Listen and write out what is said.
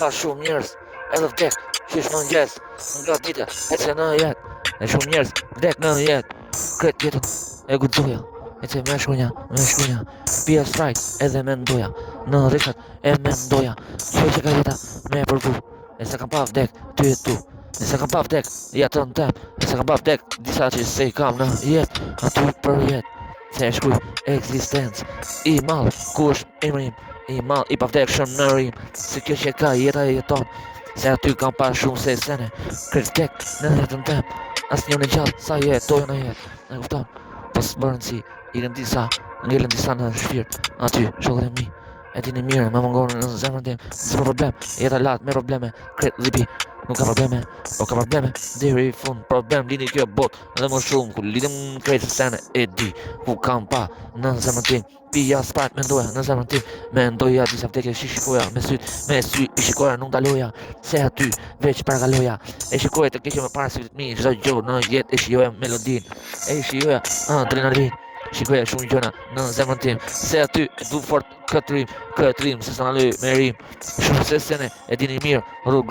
Ka shumë njerëz edhe vdek, qysh në mëngjes, nga dita, ece në jetë. E shumë njerëz vdek në jetë, këtë jetën e guxoja. Ece me shkunja, pia strike edhe me ndoja, në rishat e me ndoja. Që ka jeta me përvu, e se kam pa vdek, ty e tu. E se kam pa vdek, jetën tem, e se kam pa vdek, disa që se i kam në jetë, aty për jetë. Se e shkuj eksistencë, i malë, kush emrim, i malë, i pa vdek shumë në rim, se kjo që ka jeta e jeton, se aty kam pa shumë se sene, kretë vdek në jetën tem, as një në gjallë, sa jetojë në jetë, e kupton, po së bërën si, ngellën disa në shpirt, aty, shokët e mi, e ti në mire, me mungonë në zemrën tim, s'ka problem, jeta latë me probleme, kretë lipi, nuk ka probleme, po ka probleme, deri i fund, problem lini kjo bot, dhe më shumë, ku lidim krejtë sene, e di, ku kam pa, në zemrën tim, pija spajt me ndoja, në zemrën tim, me ndoja, disa vdekje shikoja, me sy i shikoja, nuk daloja, se aty, veç paragaloja, e shikoja të kishë me parë sytë mi, çdo gjë në jetë e shijoja melodin, e shijoja adrenalin, shikoja shumë gjëna në zemrën tim, se aty e du fort këtë rim, se sa në lëj me rim, shumë se sene e dini mirë, rrugët